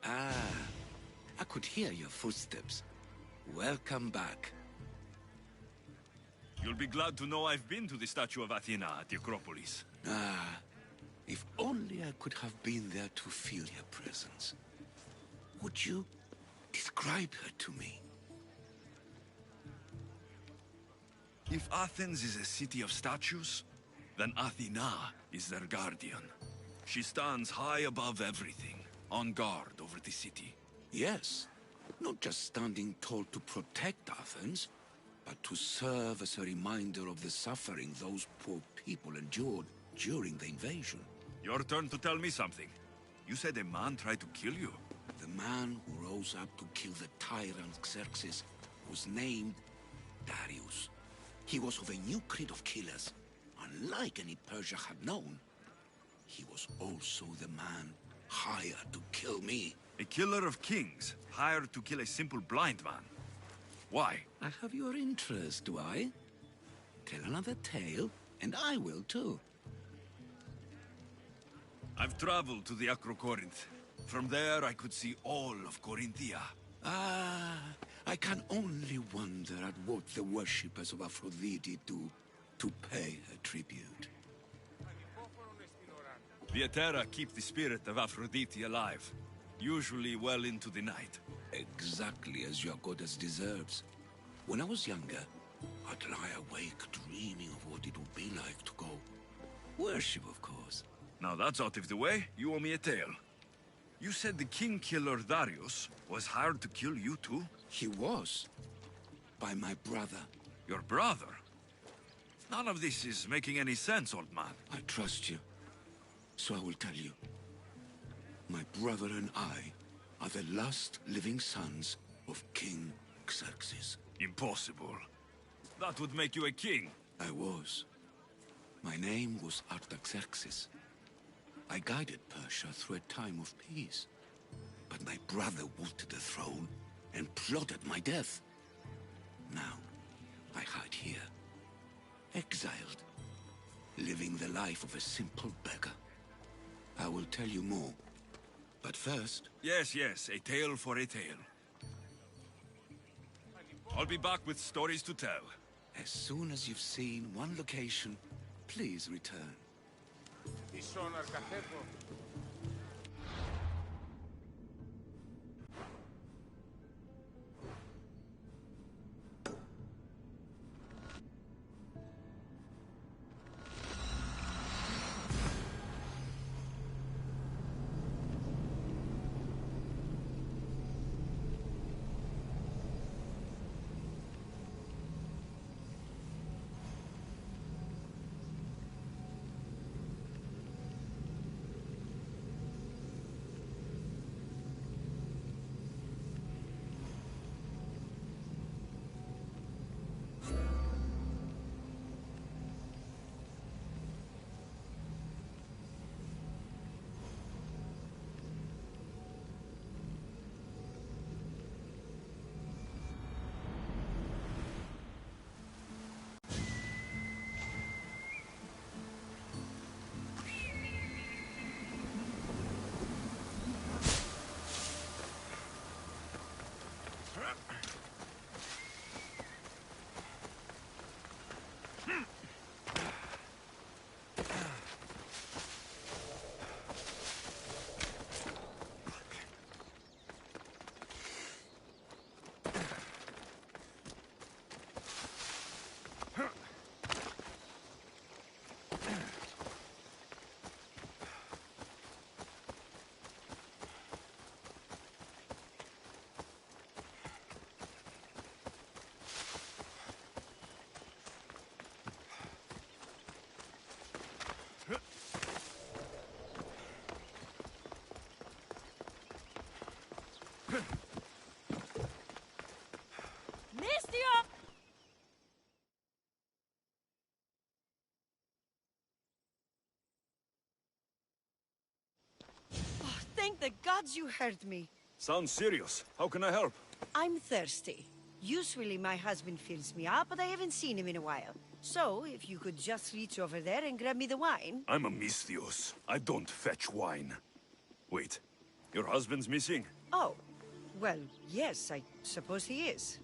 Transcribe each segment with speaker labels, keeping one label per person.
Speaker 1: Ah, I could hear your footsteps. Welcome back.
Speaker 2: You'll be glad to know I've been to the statue of Athena at the Acropolis.
Speaker 1: Ah, if only I could have been there to feel your presence. Would you describe her to me?
Speaker 2: If Athens is a city of statues, then Athena is their guardian. She stands high above everything, on guard over the city.
Speaker 1: Yes, not just standing tall to protect Athens, but to serve as a reminder of the suffering those poor people endured during the invasion.
Speaker 2: Your turn to tell me something. You said a man tried to kill you.
Speaker 1: The man who rose up to kill the tyrant Xerxes was named Darius. He was of a new creed of killers, unlike any Persia had known. He was also the man hired to kill me.
Speaker 2: A killer of kings, hired to kill a simple blind man. Why?
Speaker 1: I have your interest, do I? Tell another tale, and I will too.
Speaker 2: I've traveled to the Acrocorinth. From there I could see all of Corinthia.
Speaker 1: Ah, I can only wonder at what the worshippers of Aphrodite do to pay her tribute.
Speaker 2: The Etera keep the spirit of Aphrodite alive, usually well into the night.
Speaker 1: Exactly as your goddess deserves. When I was younger, I'd lie awake dreaming of what it would be like to go. Worship, of course.
Speaker 2: Now that's out of the way, you owe me a tale. You said the king killer Darius was hired to kill you too?
Speaker 1: He was. By my brother.
Speaker 2: Your brother? None of this is making any sense, old man.
Speaker 1: I trust you. So I will tell you. My brother and I are the last living sons of King Xerxes.
Speaker 2: Impossible. That would make you a king.
Speaker 1: I was. My name was Artaxerxes. I guided Persia through a time of peace. But my brother wanted the throne and plotted my death. Now, I hide here, exiled, living the life of a simple beggar. I will tell you more, but first...
Speaker 2: Yes, a tale for a tale. I'll be back with stories to tell.
Speaker 1: As soon as you've seen one location, please return.
Speaker 3: Thank the gods you heard me.
Speaker 2: Sounds serious. How can I help?
Speaker 3: I'm thirsty. Usually my husband fills me up, but I haven't seen him in a while. So, if you could just reach over there and grab me the wine...
Speaker 2: I'm a Misthios. I don't fetch wine. Wait. Your husband's missing?
Speaker 3: Oh, well, yes, I suppose he is.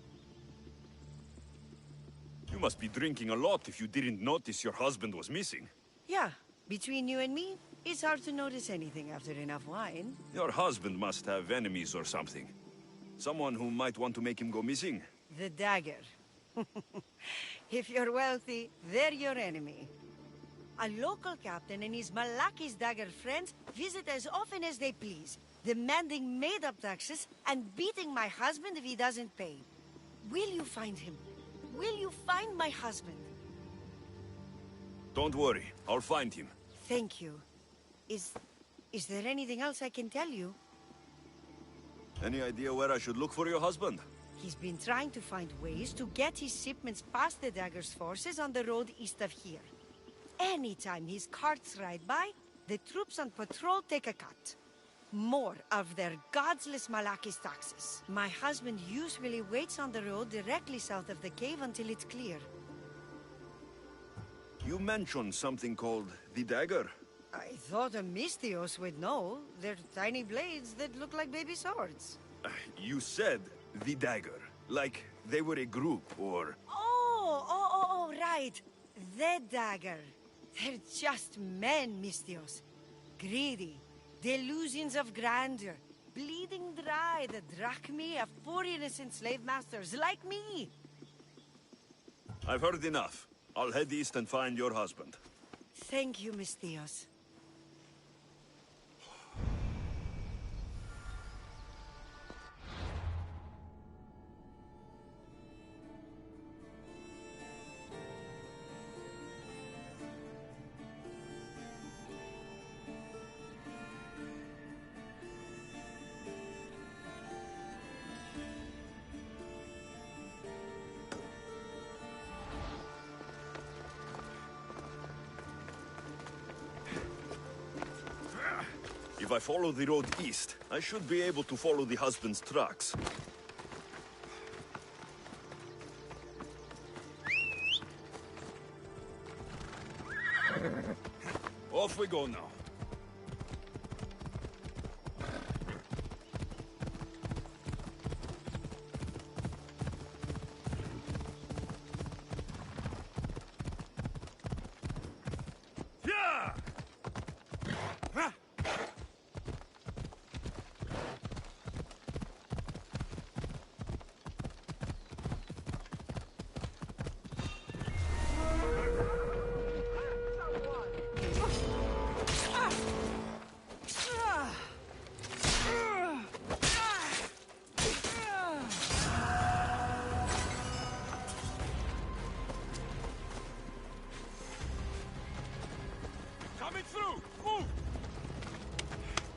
Speaker 2: You must be drinking a lot if you didn't notice your husband was missing.
Speaker 3: Yeah, between you and me, it's hard to notice anything after enough wine.
Speaker 2: Your husband must have enemies or something. Someone who might want to make him go missing.
Speaker 3: The dagger. If you're wealthy, they're your enemy. A local captain and his Malaki's dagger friends visit as often as they please, demanding made-up taxes and beating my husband if he doesn't pay. Will you find him? Will you find my husband?
Speaker 2: Don't worry, I'll find him.
Speaker 3: Thank you. Is there anything else I can tell you?
Speaker 2: Any idea where I should look for your husband?
Speaker 3: He's been trying to find ways to get his shipments past the Dagger's forces on the road east of here. Anytime his carts ride by, the troops on patrol take a cut. More of their godless Malaki's taxes. My husband usually waits on the road directly south of the cave until it's clear.
Speaker 2: You mentioned something called the dagger.
Speaker 3: I thought a Mystios would know. They're tiny blades that look like baby swords.
Speaker 2: You said the dagger, like they were a group or...
Speaker 3: Oh, right. The dagger. They're just men, Mystios. Greedy. Delusions of grandeur. Bleeding dry the drachmae of poor innocent slave masters like me.
Speaker 2: I've heard enough. I'll head east and find your husband.
Speaker 3: Thank you, Mystios.
Speaker 2: If I follow the road east, I should be able to follow the husband's tracks. Off we go now. Coming through! Move!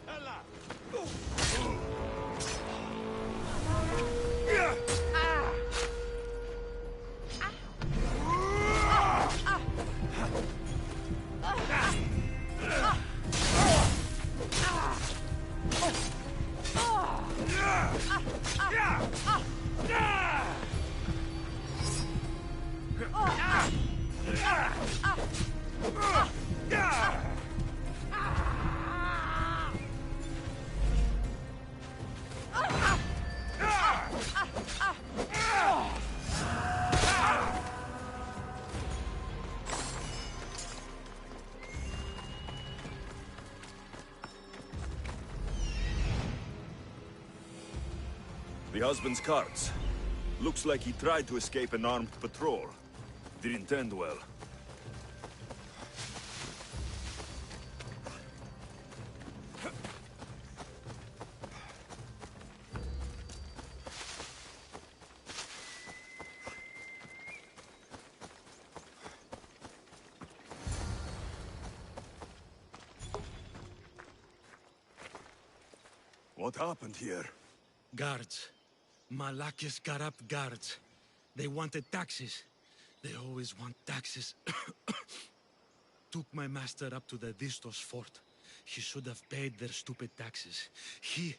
Speaker 2: Ella! The husband's carts. Looks like he tried to escape an armed patrol. Didn't end well. What happened here?
Speaker 4: Guards. Malakis got up guards. They wanted taxes. They always want taxes. Took my master up to the Vistos fort. He should have paid their stupid taxes. He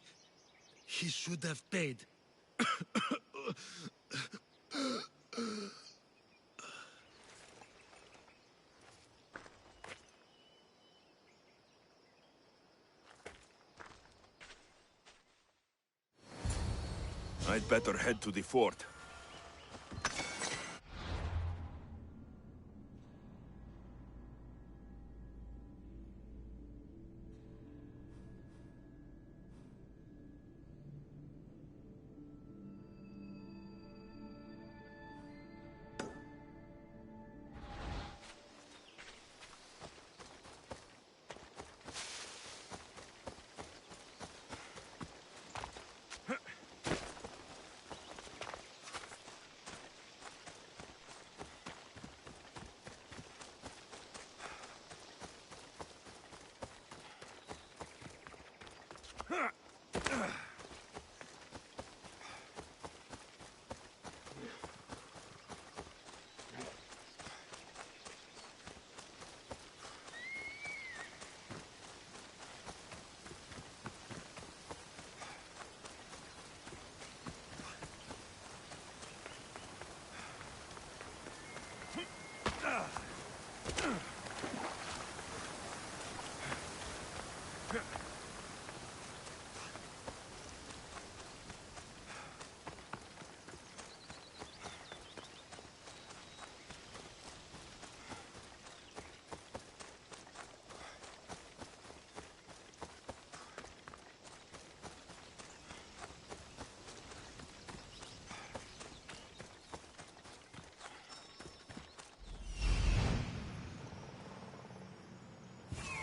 Speaker 4: should have paid.
Speaker 2: I'd better head to the fort.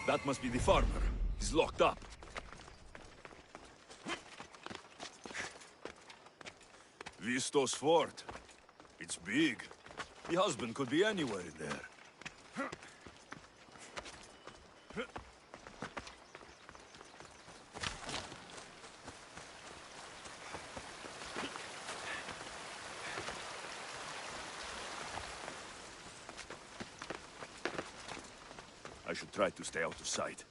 Speaker 2: That must be the farmer. He's locked up. Vistos fort. It's big. The husband could be anywhere in there. I should try to stay out of sight.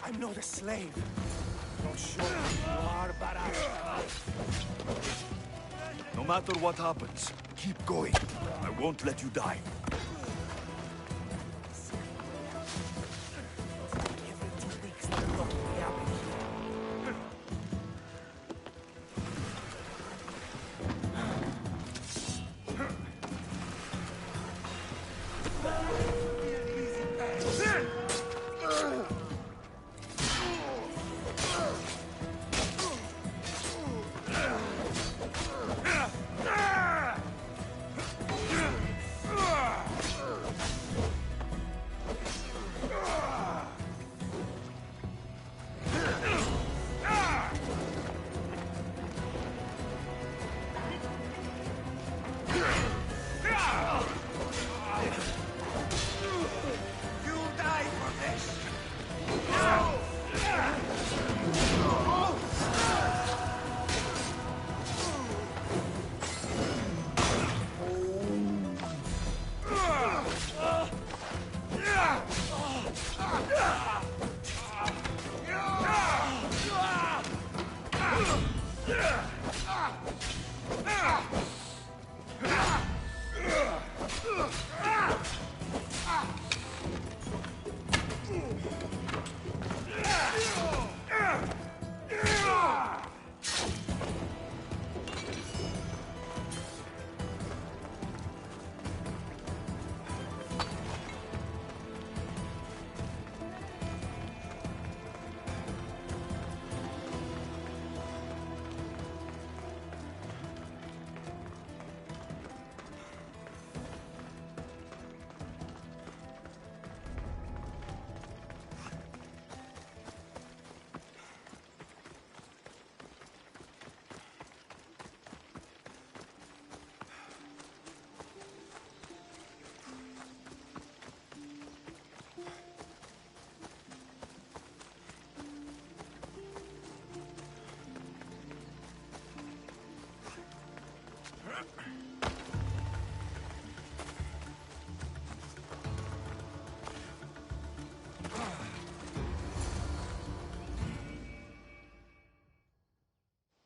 Speaker 5: I'm not a slave. Not sure who you are, but
Speaker 2: No matter what happens, keep going. I won't let you die.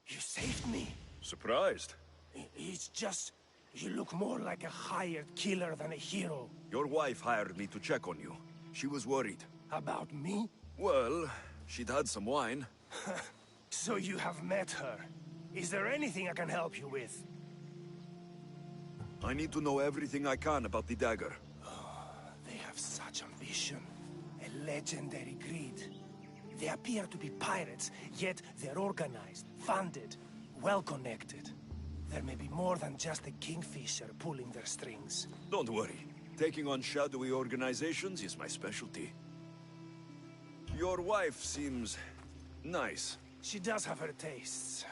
Speaker 5: You saved me.
Speaker 2: Surprised?
Speaker 5: It's just... you look more like a hired killer than a hero.
Speaker 2: Your wife hired me to check on you. She was worried.
Speaker 5: About me?
Speaker 2: Well, she'd had some wine.
Speaker 5: So you have met her. Is there anything I can help you with?
Speaker 2: I need to know everything I can about the dagger.
Speaker 5: They have such ambition. A legendary greed. They appear to be pirates, yet they're organized, funded, well-connected. There may be more than just a kingfisher pulling their strings.
Speaker 2: Don't worry. Taking on shadowy organizations is my specialty. Your wife seems... nice.
Speaker 5: She does have her tastes.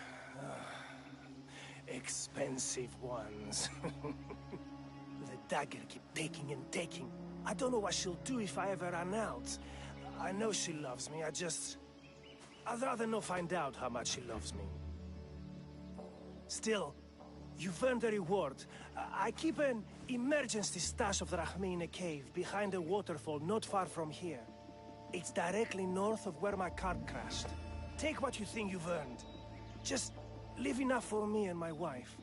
Speaker 5: Expensive ones. The dagger keep taking and taking. I don't know what she'll do if I ever run out. I know she loves me, I'd rather not find out how much she loves me. Still, you've earned a reward. I keep an emergency stash of drachmi in a cave behind a waterfall not far from here. It's directly north of where my cart crashed. Take what you think you've earned. Just leave enough for me and my wife.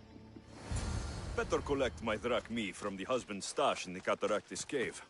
Speaker 2: Better collect my drachmi from the husband's stash in the Cataractis cave.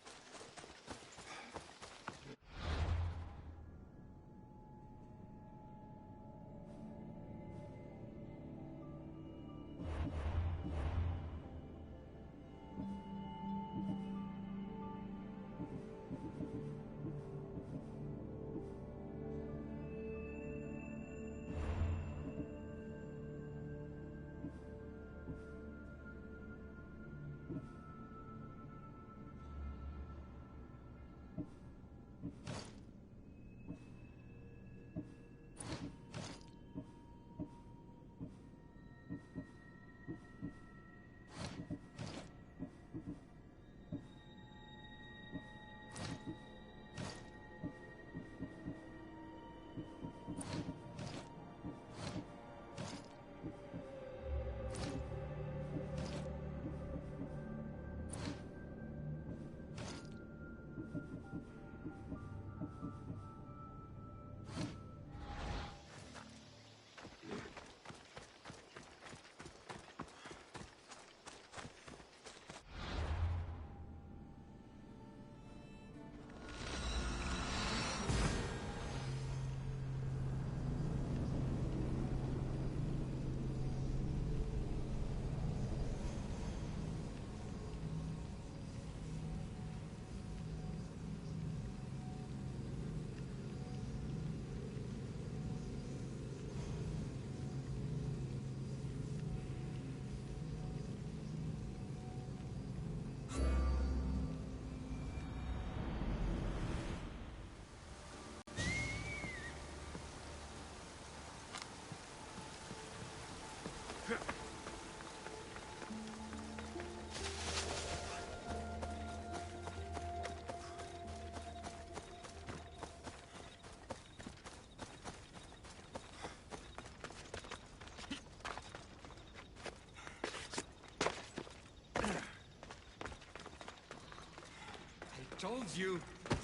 Speaker 4: Told you,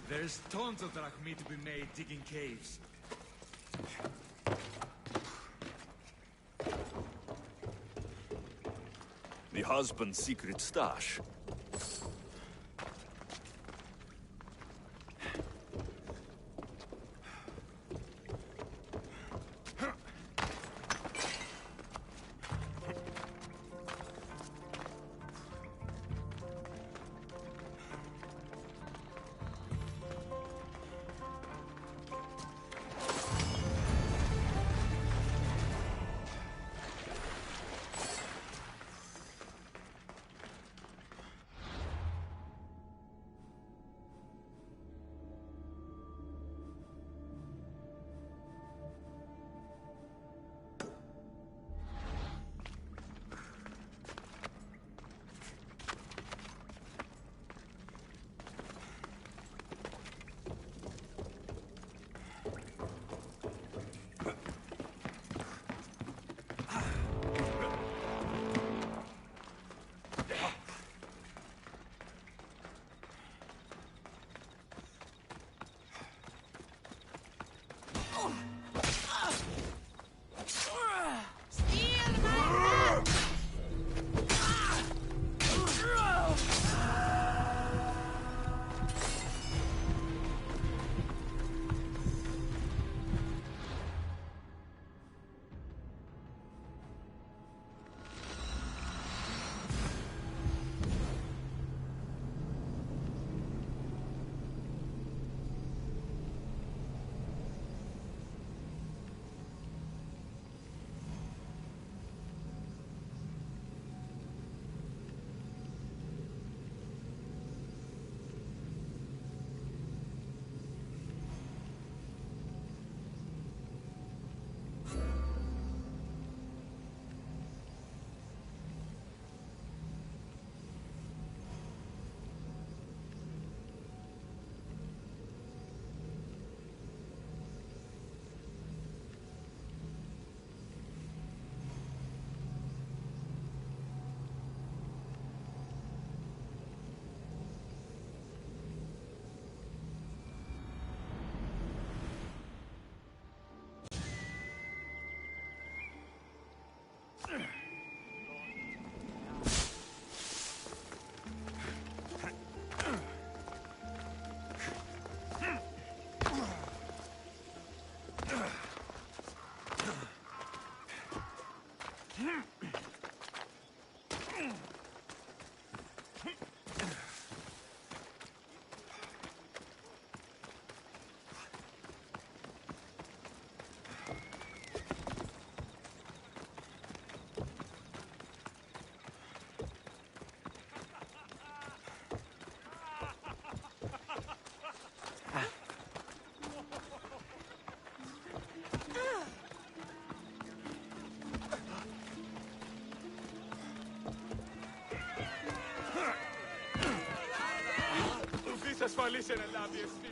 Speaker 4: there's tons of drachmi to be made digging caves.
Speaker 2: The husband's secret stash.
Speaker 6: ασφαλής εν ελάβει εσύ.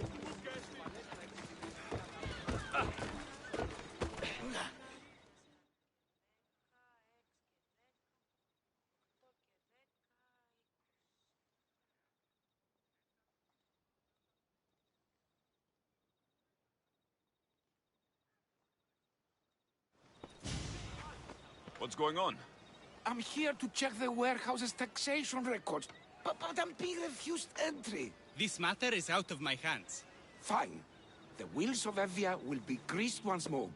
Speaker 2: What's going on?
Speaker 1: I'm here to check the warehouse's taxation records, but I'm being refused entry.
Speaker 7: This matter is out of my hands.
Speaker 1: Fine. The wheels of Evia will be greased once more.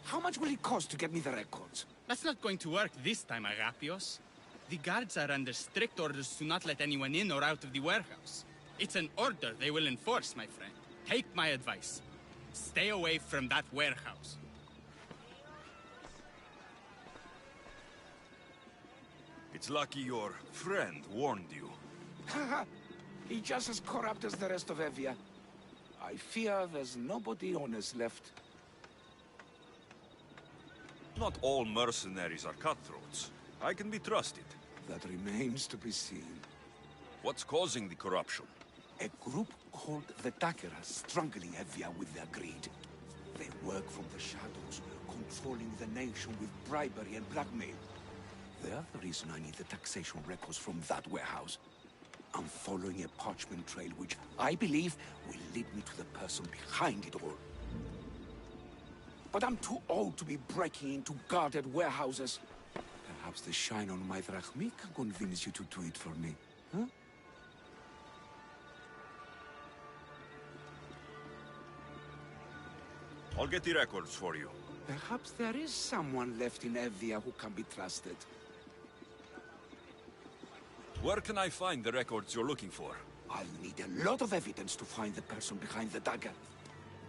Speaker 1: How much will it cost to get me the records?
Speaker 7: That's not going to work this time, Agapios. The guards are under strict orders to not let anyone in or out of the warehouse. It's an order they will enforce, my friend. Take my advice. Stay away from that warehouse.
Speaker 2: It's lucky your friend warned you.
Speaker 1: Haha, he's just as corrupt as the rest of Evia. I fear there's nobody honest left.
Speaker 2: Not all mercenaries are cutthroats. I can be trusted.
Speaker 1: That remains to be seen.
Speaker 2: What's causing the corruption?
Speaker 1: A group called the Dakeras strangling Evia with their greed. They work from the shadows, controlling the nation with bribery and blackmail. They're the reason I need the taxation records from that warehouse. I'm following a parchment trail which I believe will lead me to the person behind it all. But I'm too old to be breaking into guarded warehouses. Perhaps the shine on my drachmi can convince you to do it for me, huh?
Speaker 2: I'll get the records for you.
Speaker 1: Perhaps there is someone left in Evia who can be trusted.
Speaker 2: Where can I find the records you're looking for?
Speaker 1: I'll need a lot of evidence to find the person behind the dagger.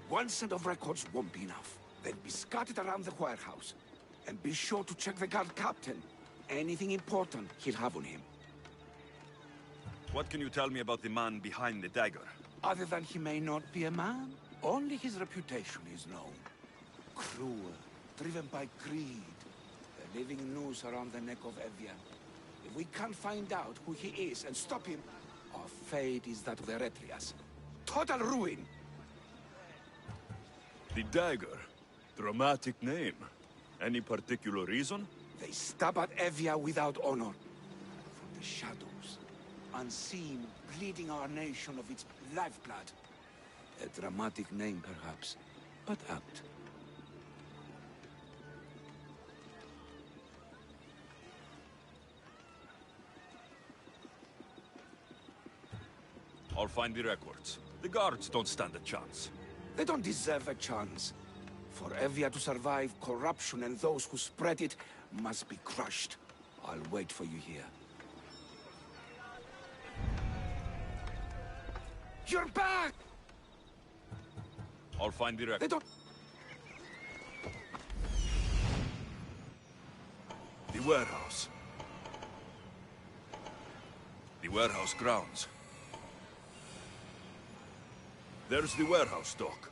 Speaker 1: One set of records won't be enough. They'll be scattered around the warehouse. And be sure to check the guard captain. Anything important he'll have on him.
Speaker 2: What can you tell me about the man behind the dagger?
Speaker 1: Other than he may not be a man, only his reputation is known. Cruel, driven by greed. A living noose around the neck of Evian. If we can't find out who he is and stop him, our fate is that of the Retrias. Total ruin!
Speaker 2: The dagger. Dramatic name. Any particular reason?
Speaker 1: They stab at Evia without honor. From the shadows, unseen, bleeding our nation of its lifeblood. A dramatic name, perhaps, but apt.
Speaker 2: I'll find the records. The guards don't stand a chance.
Speaker 1: They don't deserve a chance. For Evia to survive, corruption and those who spread it must be crushed. I'll wait for you here. You're back!
Speaker 2: I'll find the records.
Speaker 1: They don't...
Speaker 2: The warehouse. The warehouse grounds. There's the warehouse dock.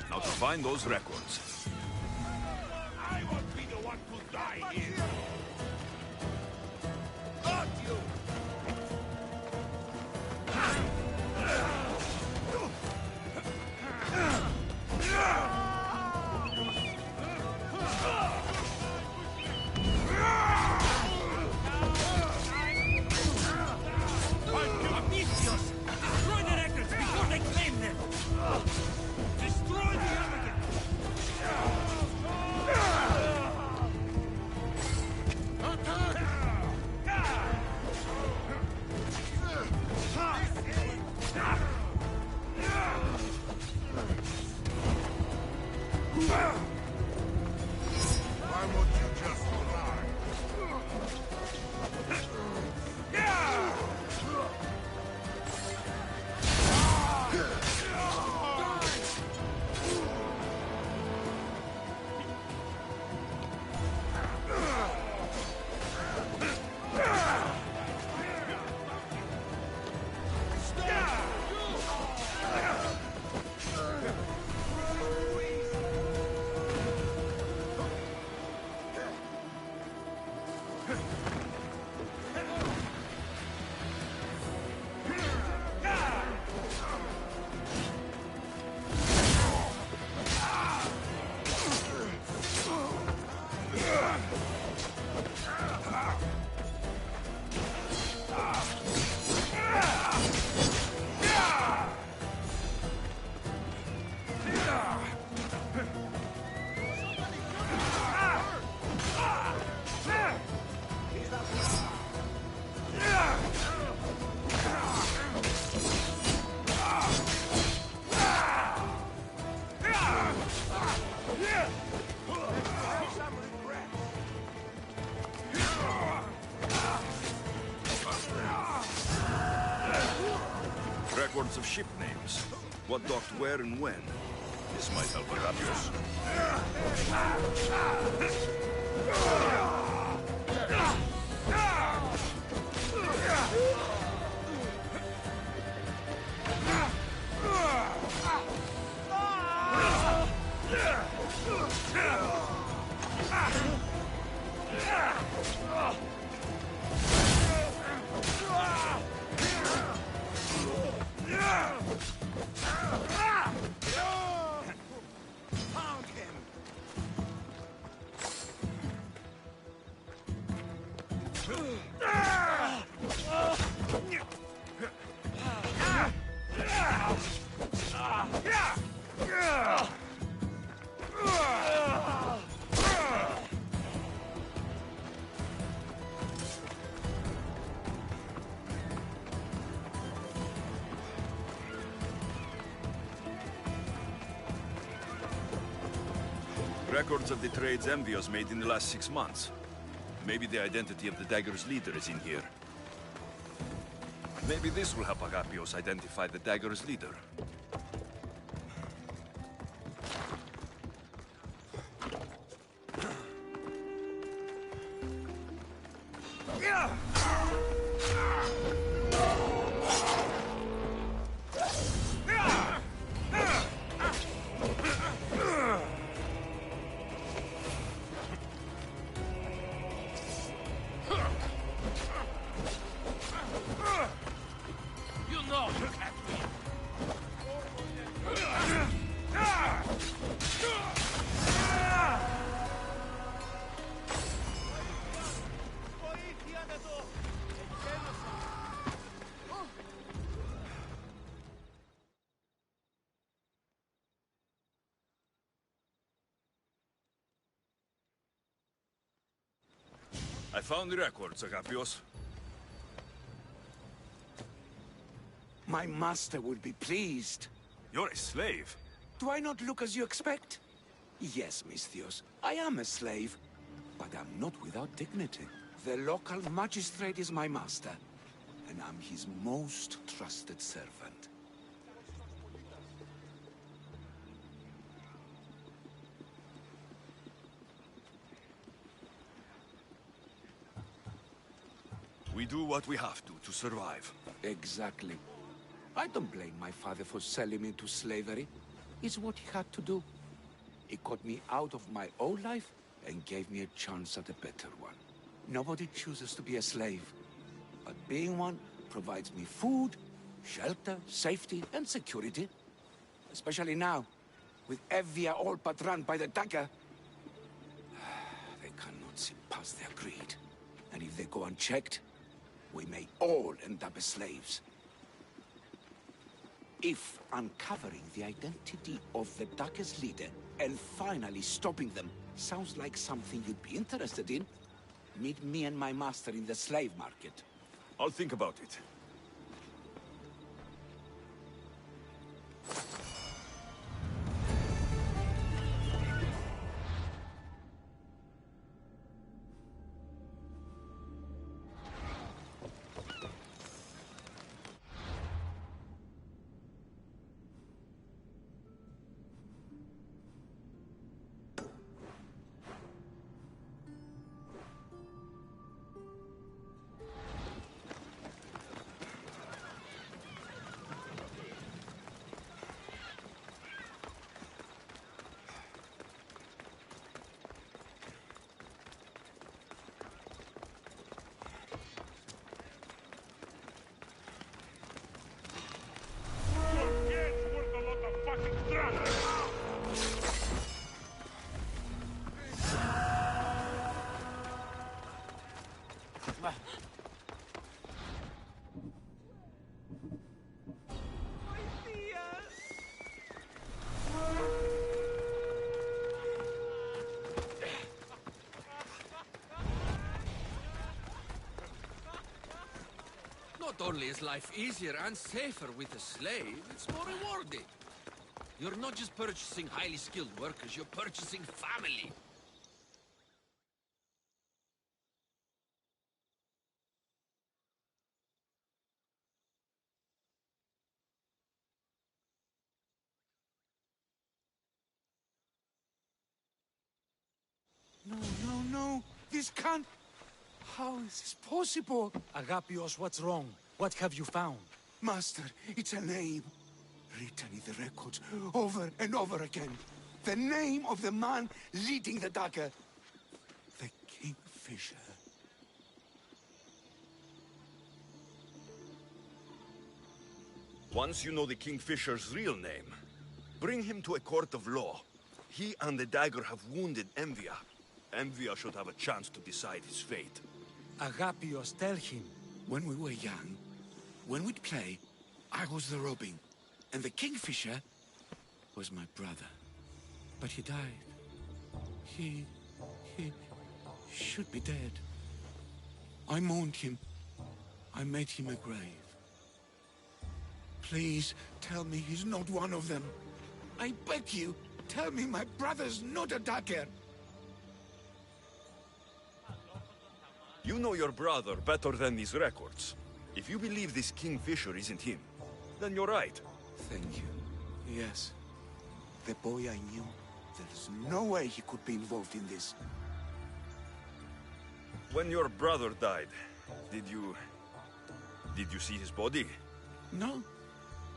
Speaker 2: Now to find those records.
Speaker 6: I won't be the one to die here. Got you!
Speaker 5: Abantis! Destroy the records before they claim them! Destroy the evidence!
Speaker 6: Why won't you just lie?
Speaker 2: Records of ship names. What docked where and when. This might help Abantis.
Speaker 6: Found him!
Speaker 2: Records of the trades Envios made in the last 6 months. Maybe the identity of the dagger's leader is in here. Maybe this will help Agapios identify the dagger's leader. I found the records, Agapios.
Speaker 1: My master would be pleased.
Speaker 2: You're a slave.
Speaker 1: Do I not look as you expect? Yes, Misthios, I am a slave, but I'm not without dignity. The local magistrate is my master, and I'm his most trusted servant.
Speaker 2: We do what we have to survive.
Speaker 1: Exactly. I don't blame my father for selling me into slavery. It's what he had to do. He got me out of my old life and gave me a chance at a better one. Nobody chooses to be a slave, but being one provides me food, shelter, safety, and security. Especially now, with Evia all but run by the dagger. They cannot see past their greed. And if they go unchecked, we may all end up as slaves. If uncovering the identity of the dagger's leader and finally stopping them sounds like something you'd be interested in, meet me and my master in the slave market.
Speaker 2: I'll think about it.
Speaker 8: Not only is life easier and safer with a slave, it's more rewarding. You're not just purchasing highly skilled workers, you're purchasing family.
Speaker 1: No. This can't... How is this possible?
Speaker 4: Agapios, what's wrong? What have you found?
Speaker 1: Master, it's a name. Written in the records over and over again. The name of the man leading the dagger. The Kingfisher.
Speaker 2: Once you know the Kingfisher's real name, bring him to a court of law. He and the dagger have wounded Envia. Envia should have a chance to decide his fate.
Speaker 4: Agapios, tell him.
Speaker 1: When we were young, when we'd play, I was the robin. And the Kingfisher was my brother. But he died. He should be dead. I mourned him. I made him a grave. Please, tell me he's not one of them. I beg you, tell me my brother's not a dagger.
Speaker 2: You know your brother better than these records. If you believe this Kingfisher isn't him, then you're right.
Speaker 1: Thank you. Yes. The boy I knew, there's no way he could be involved in this.
Speaker 2: When your brother died, did you see his body?
Speaker 1: No.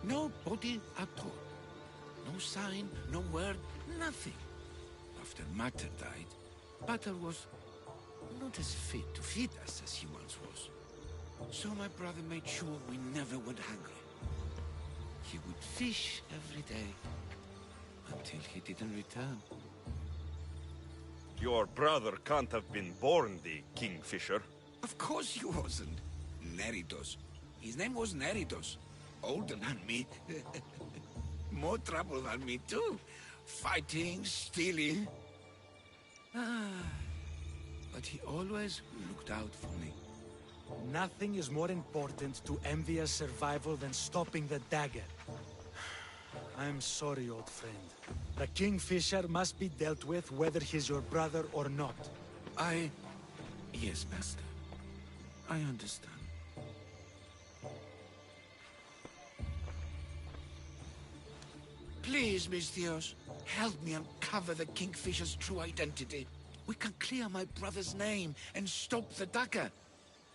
Speaker 1: No body at all. No sign, no word, nothing. After Mater died, Mater was not as fit to feed us as he once was. So my brother made sure we never went hungry. He would fish every day, until he didn't return.
Speaker 2: Your brother can't have been born the Kingfisher.
Speaker 1: Of course he wasn't. Neridos. His name was Neridos. Older than me. More trouble than me too. Fighting, stealing. But he always looked out for me.
Speaker 4: Nothing is more important to Envia's survival than stopping the dagger. I'm sorry, old friend. The Kingfisher must be dealt with whether he's your brother or not.
Speaker 1: Yes, Master. I understand. Please, Misthios, help me uncover the Kingfisher's true identity. We can clear my brother's name and stop the dagger.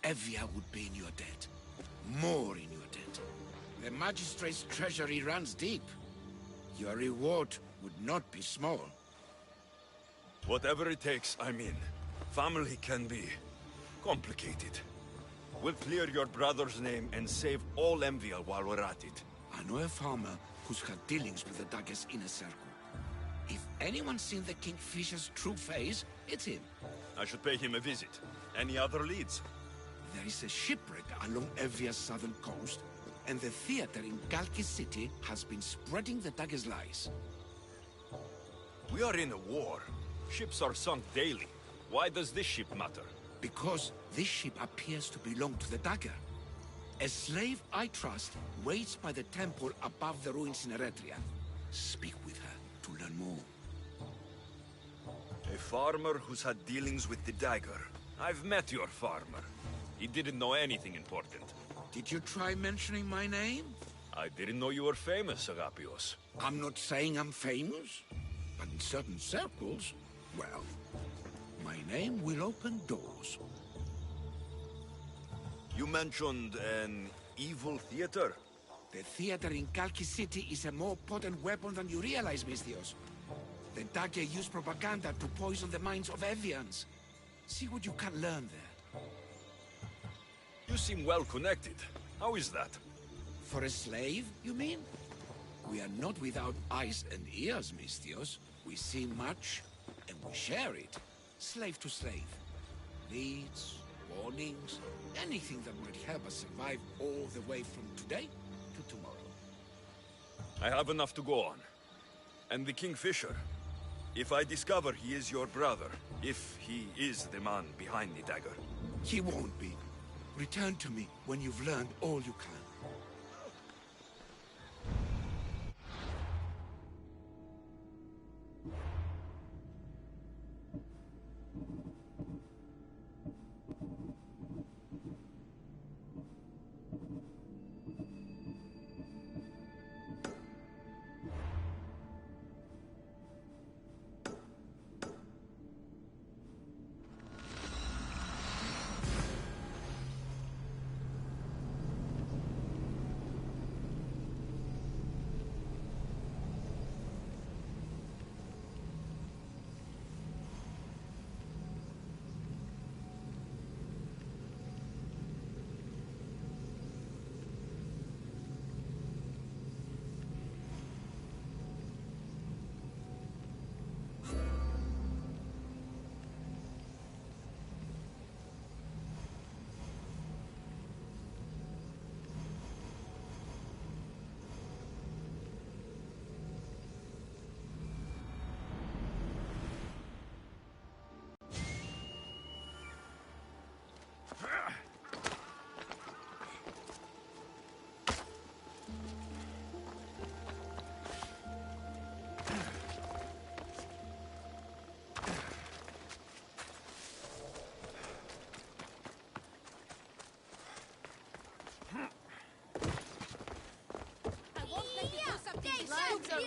Speaker 1: Evia would be in your debt. More in your debt. The Magistrate's treasury runs deep. Your reward would not be small.
Speaker 2: Whatever it takes, I'm in. Family can be complicated. We'll clear your brother's name and save all Envia while we're at it.
Speaker 1: I know a farmer who's had dealings with the dagger's inner circle. If anyone's seen the Kingfisher's true face, it's him.
Speaker 2: I should pay him a visit. Any other leads?
Speaker 1: There is a shipwreck along Evia's southern coast, and the theater in Galki City has been spreading the dagger's lies.
Speaker 2: We are in a war. Ships are sunk daily. Why does this ship matter?
Speaker 1: Because this ship appears to belong to the dagger. A slave I trust waits by the temple above the ruins in Eretria. Speak with her to learn more.
Speaker 2: A farmer who's had dealings with the dagger. I've met your farmer. He didn't know anything important.
Speaker 1: Did you try mentioning my name?
Speaker 2: I didn't know you were famous, Agapios.
Speaker 1: I'm not saying I'm famous, but in certain circles, well, my name will open doors.
Speaker 2: You mentioned an evil theater?
Speaker 1: The theater in Kalki City is a more potent weapon than you realize, Misthios. The dagger used propaganda to poison the minds of Evians. See what you can learn there.
Speaker 2: You seem well connected. How is that?
Speaker 1: For a slave, you mean? We are not without eyes and ears, Misthios. We see much, and we share it. Slave to slave. Leads, warnings, anything that might help us survive all the way from today to tomorrow.
Speaker 2: I have enough to go on. And the Kingfisher. If I discover he is your brother, if he is the man behind the dagger.
Speaker 1: He won't be. Return to me when you've learned all you can.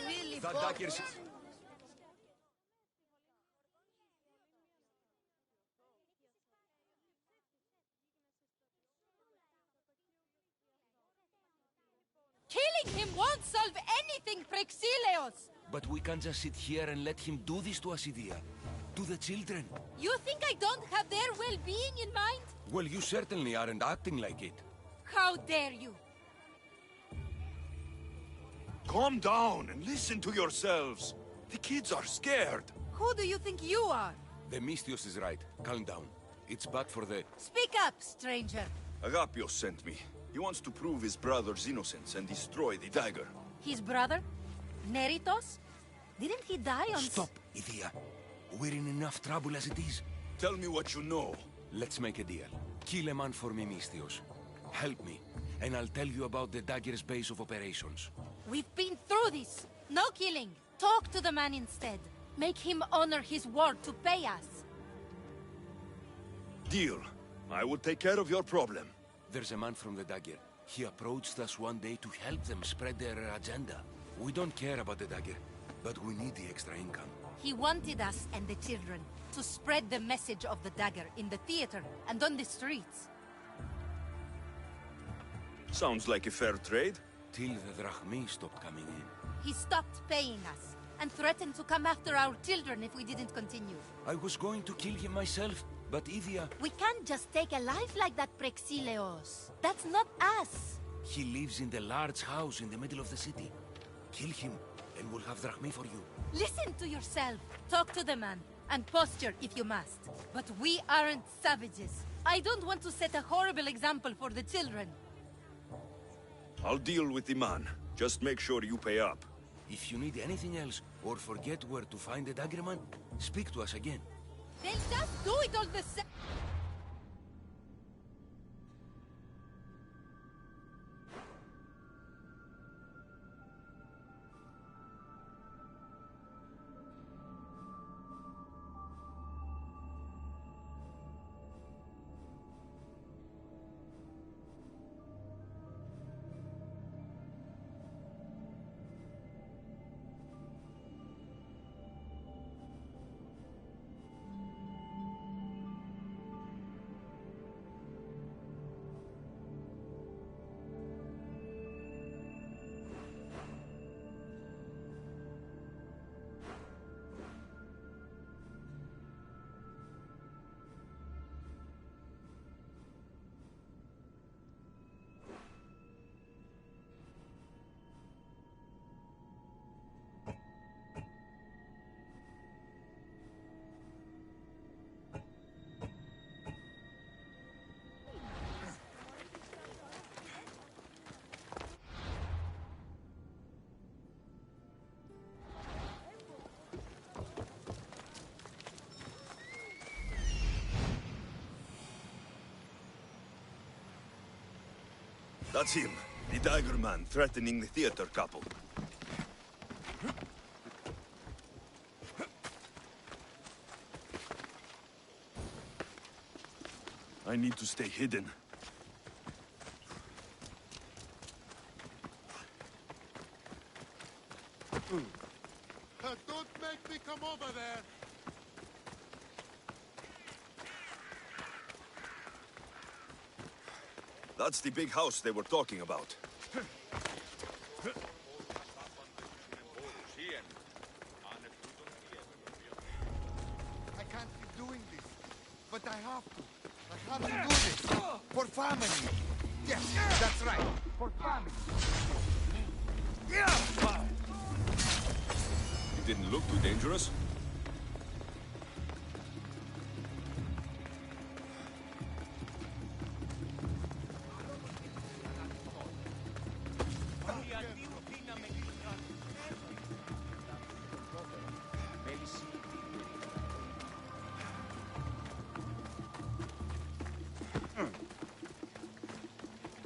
Speaker 3: really
Speaker 9: The
Speaker 3: bold.
Speaker 9: daggers...
Speaker 3: Killing him won't solve anything, Prexileos!
Speaker 9: But we can't just sit here and let him do this to us, Idia. To the children.
Speaker 3: You think I don't have their well-being in mind?
Speaker 9: Well, you certainly aren't acting like it.
Speaker 3: How dare you?
Speaker 2: Calm down and listen to yourselves. The kids are scared.
Speaker 3: Who do you think you are?
Speaker 9: The Mystios is right. Calm down. It's bad for the...
Speaker 3: Speak up, stranger.
Speaker 2: Agapios sent me. He wants to prove his brother's innocence and destroy the dagger.
Speaker 3: His brother? Neritos? Didn't he die on...
Speaker 9: Stop, Idia. We're in enough trouble as it is.
Speaker 2: Tell me what you know.
Speaker 9: Let's make a deal. Kill a man for me, Mystios. Help me, and I'll tell you about the dagger's base of operations.
Speaker 3: We've been through this. No killing. Talk to the man instead. Make him honor his word to pay us.
Speaker 2: Deal. I will take care of your problem.
Speaker 9: There's a man from the dagger. He approached us one day to help them spread their agenda. We don't care about the dagger, but we need the extra income.
Speaker 3: He wanted us and the children to spread the message of the dagger in the theater and on the streets.
Speaker 2: Sounds like a fair trade.
Speaker 9: Till the drachmi stopped coming in.
Speaker 3: He stopped paying us and threatened to come after our children if we didn't continue.
Speaker 9: I was going to kill him myself, but Idia...
Speaker 3: We can't just take a life like that, Prexileos. That's not us.
Speaker 9: He lives in the large house in the middle of the city. Kill him, and we'll have drachmi for you.
Speaker 3: Listen to yourself. Talk to the man, and posture if you must. But we aren't savages. I don't want to set a horrible example for the children.
Speaker 2: I'll deal with the man. Just make sure you pay up.
Speaker 9: If you need anything else, or forget where to find the dagger man, speak to us again.
Speaker 3: They'll just do it all the same.
Speaker 2: That's him. The dagger man threatening the theater couple. I need to stay hidden.
Speaker 6: Don't make me come over there!
Speaker 2: That's the big house they were talking about.
Speaker 6: I can't be doing this, but I have to. I have to do this. For family. Yes, that's right. For family.
Speaker 2: It didn't look too dangerous.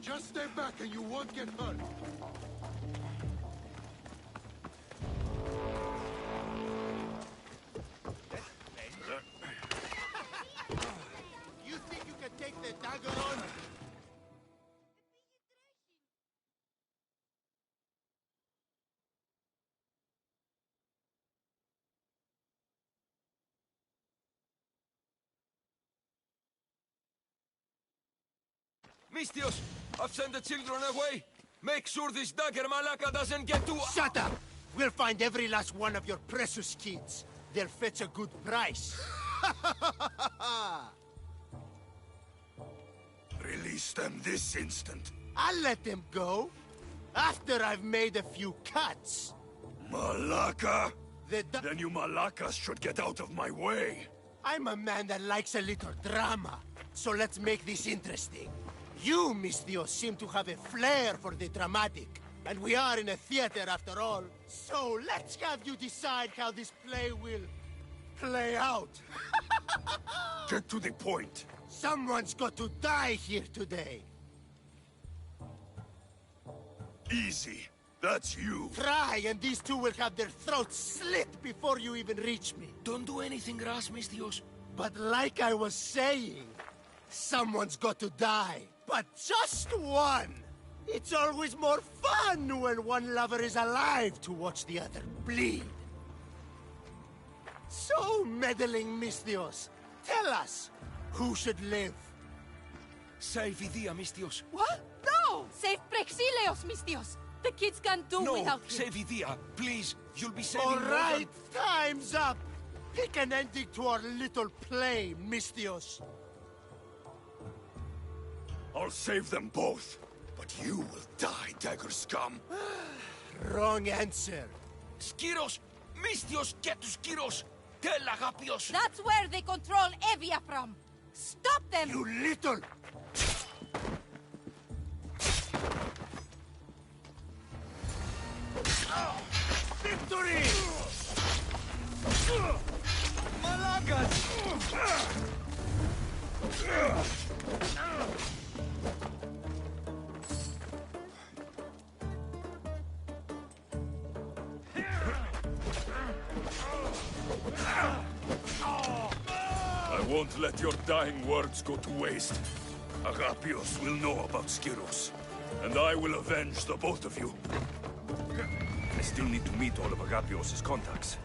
Speaker 6: Just stay back and you won't get hurt. You think you can take the dagger on?
Speaker 9: Mistios, I've sent the children away. Make sure this dagger Malaka doesn't get to...
Speaker 10: Shut up! We'll find every last one of your precious kids. They'll fetch a good price.
Speaker 2: Release them this instant.
Speaker 10: I'll let them go. After I've made a few cuts.
Speaker 2: Malaka?
Speaker 10: Then
Speaker 2: you Malakas should get out of my way.
Speaker 10: I'm a man that likes a little drama. So let's make this interesting. You, Mistios, seem to have a flair for the dramatic. And we are in a theater after all. So let's have you decide how this play will play out.
Speaker 2: Get to the point.
Speaker 10: Someone's got to die here today.
Speaker 2: Easy. That's you.
Speaker 10: Try, and these two will have their throats slit before you even reach me.
Speaker 9: Don't do anything rash, Mistios.
Speaker 10: But like I was saying, someone's got to die. But just one! It's always more fun when one lover is alive to watch the other bleed. So, meddling Mistios, tell us, who should live?
Speaker 9: Save Idia, Mistios.
Speaker 11: What? No! Save Prexileos, Mistios! The kids can't do without him.
Speaker 9: Save Idia, please. You'll be saving
Speaker 10: All
Speaker 9: more
Speaker 10: right, time's up! Pick an ending to our little play, Mistios.
Speaker 2: I'll save them both. But you will die, dagger scum.
Speaker 10: Wrong answer.
Speaker 9: Skiros! Mistios, get to Skiros! Tell Agapios!
Speaker 11: That's where they control Evia from! Stop them!
Speaker 10: You little... Victory!
Speaker 2: Malakas! I won't let your dying words go to waste. Agapios will know about Skiros, and I will avenge the both of you. I still need to meet all of Agapios' contacts.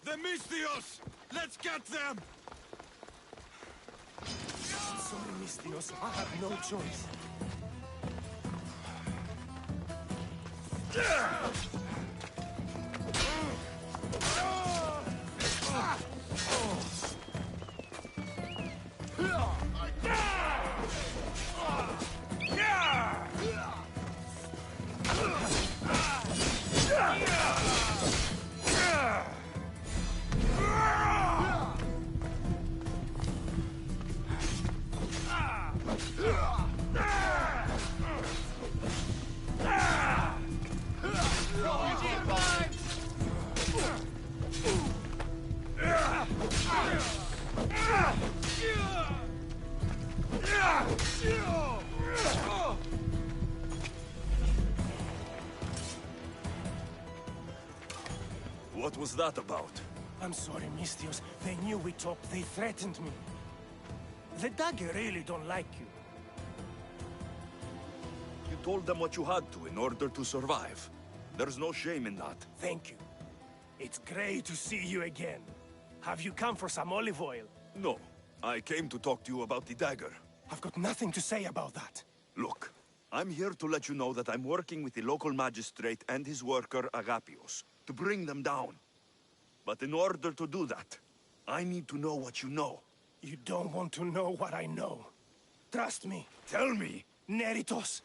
Speaker 4: The Mistios! Let's get them!
Speaker 5: Sorry, Mistios. I have no choice.
Speaker 2: What was that about?
Speaker 5: I'm sorry, Mistios. They knew we talked. They threatened me. The dagger really don't like you.
Speaker 2: You told them what you had to in order to survive. There's no shame in that.
Speaker 5: Thank you. It's great to see you again. Have you come for some olive oil?
Speaker 2: No. I came to talk to you about the dagger.
Speaker 5: I've got nothing to say about that.
Speaker 2: Look, I'm here to let you know that I'm working with the local magistrate and his worker, Agapios, to bring them down. But in order to do that, I need to know what you know.
Speaker 5: You don't want to know what I know. Trust me.
Speaker 2: Tell me!
Speaker 5: Neritos.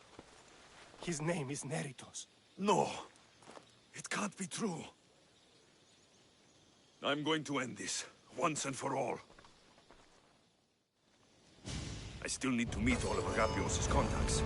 Speaker 5: His name is Neritos.
Speaker 2: No. It can't be true. I'm going to end this, once and for all. I still need to meet all of Agapios' contacts.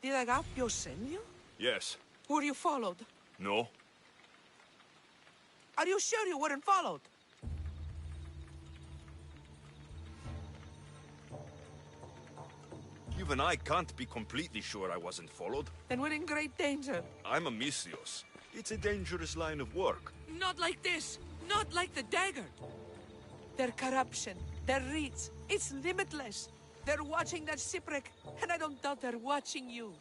Speaker 12: Did Agapios send you?
Speaker 2: Yes.
Speaker 12: Were you followed?
Speaker 2: No?
Speaker 12: Are you sure you weren't followed?
Speaker 2: Even I can't be completely sure I wasn't followed.
Speaker 12: Then we're in great danger.
Speaker 2: I'm a Misios. It's a dangerous line of work.
Speaker 12: Not like this. Not like the dagger. Their corruption, their reach, it's limitless. They're watching that shipwreck, and I don't doubt they're watching you.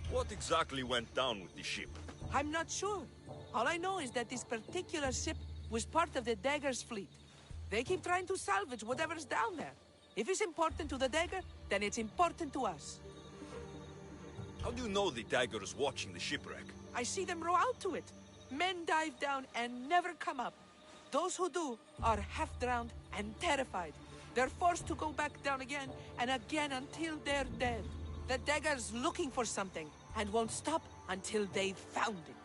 Speaker 2: What exactly went down with the ship?
Speaker 12: I'm not sure. All I know is that this particular ship was part of the Dagger's fleet. They keep trying to salvage whatever's down there. If it's important to the Dagger, then it's important to us.
Speaker 2: How do you know the Dagger is watching the shipwreck?
Speaker 12: I see them row out to it. Men dive down and never come up. Those who do are half-drowned and terrified. They're forced to go back down again and again until they're dead. The Dagger's looking for something and won't stop until they've found it.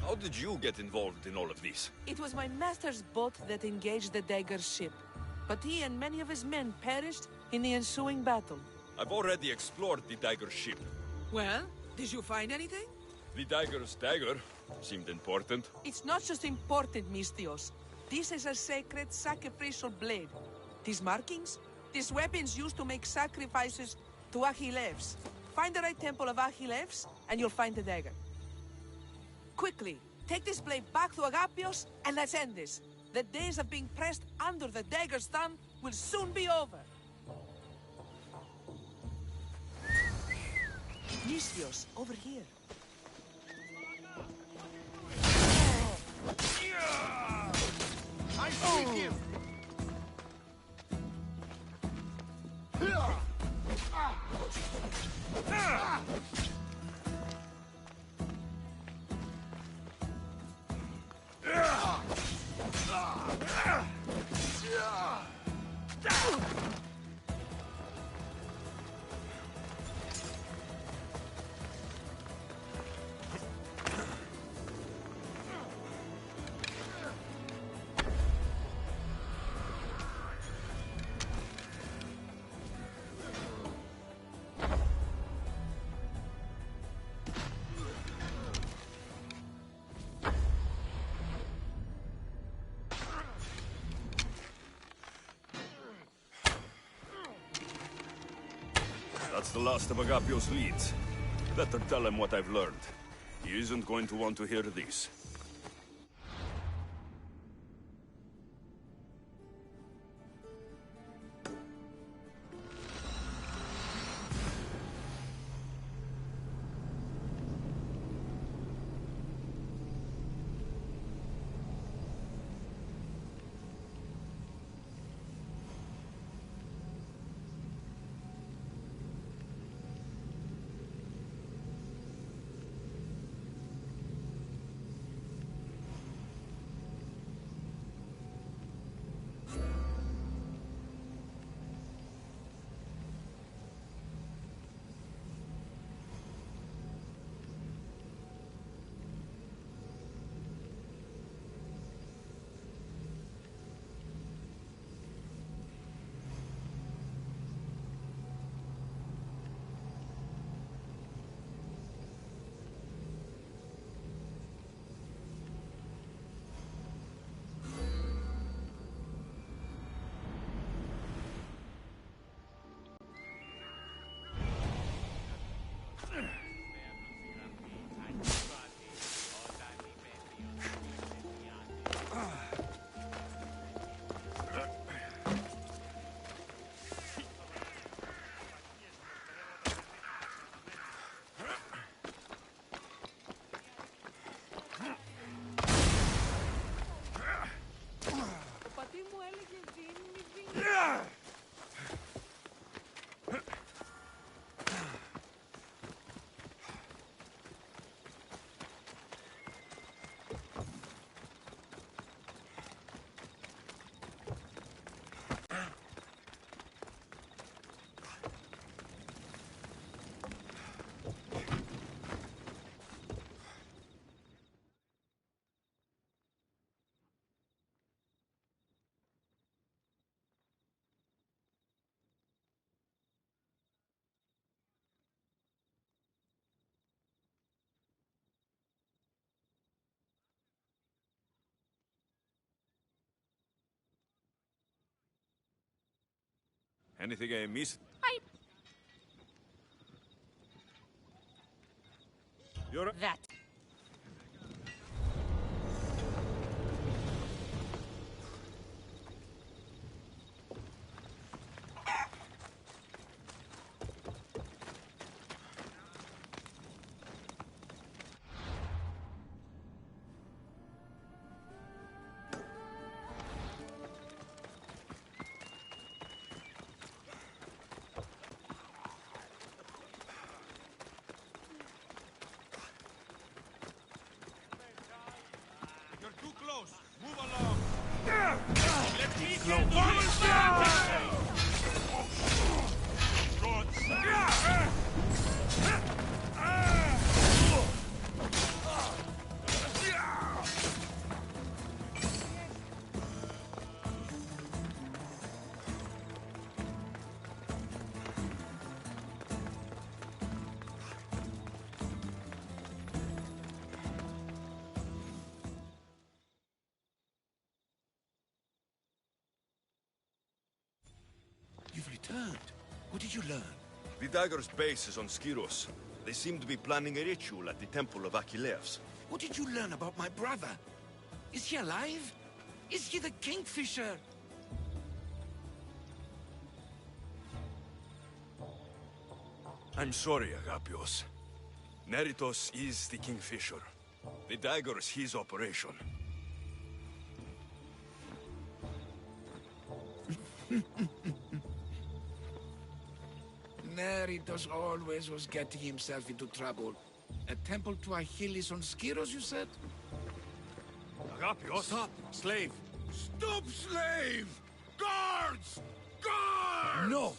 Speaker 2: How did you get involved in all of this?
Speaker 12: It was my master's boat that engaged the Dagger's ship. but he and many of his men perished in the ensuing battle.
Speaker 2: I've already explored the dagger's ship.
Speaker 12: Well, did you find anything?
Speaker 2: The dagger's dagger seemed important.
Speaker 12: It's not just important, Mistios. This is a sacred sacrificial blade. These markings? These weapons used to make sacrifices to Achilles. Find the right temple of Achilles, and you'll find the dagger. Quickly, take this blade back to Agapios, and let's end this. The days of being pressed under the dagger's thumb will soon be over. Mistios, over here.
Speaker 10: I'm with you!
Speaker 2: That's the last of Agapios' leads. Better tell him what I've learned. He isn't going to want to hear this. Anything I missed? You're...
Speaker 11: That.
Speaker 9: returned. What did you learn?
Speaker 2: The Dagger's base is on Skiros. They seem to be planning a ritual at the Temple of Achilles.
Speaker 9: What did you learn about my brother? Is he alive? Is he the Kingfisher?
Speaker 2: I'm sorry, Agapios. Neritos is the Kingfisher. The dagger is his operation.
Speaker 9: Neritos always was getting himself into trouble. A temple to Achilles on Skiros, you said?
Speaker 2: Agapios!
Speaker 9: Stop, slave!
Speaker 2: Stop, slave! Guards! Guards!
Speaker 4: No!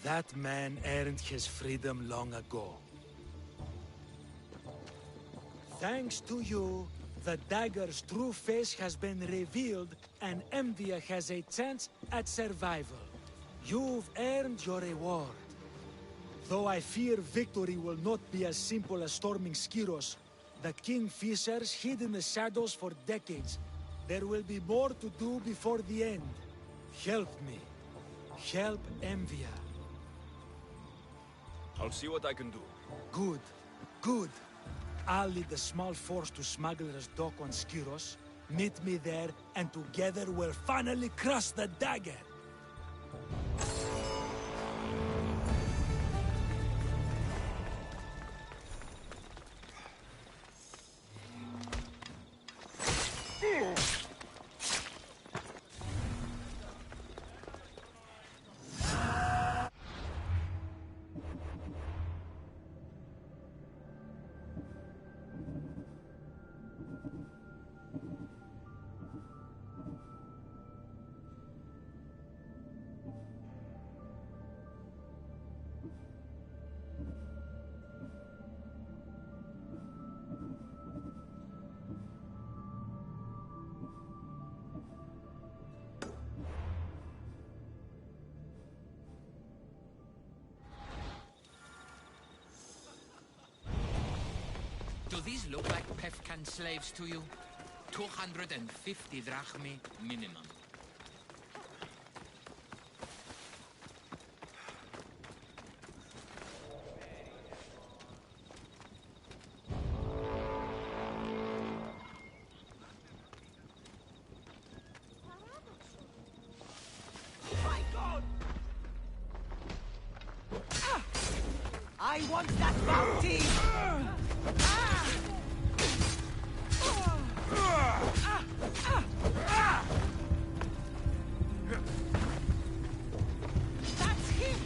Speaker 4: That man earned his freedom long ago. Thanks to you, the dagger's true face has been revealed and Envia has a chance at survival. You've earned your reward. Though I fear victory will not be as simple as storming Skiros, the Kingfishers hid in the shadows for decades. There will be more to do before the end. Help me. Help Envia.
Speaker 2: I'll see what I can do.
Speaker 4: Good. Good. I'll lead a small force to Smuggler's Dock on Skiros. Meet me there, and together we'll finally crush the dagger!
Speaker 8: Do these look like Pefkan slaves to you? 250 drachmi minimum.
Speaker 5: My God! I want that bounty! That's him!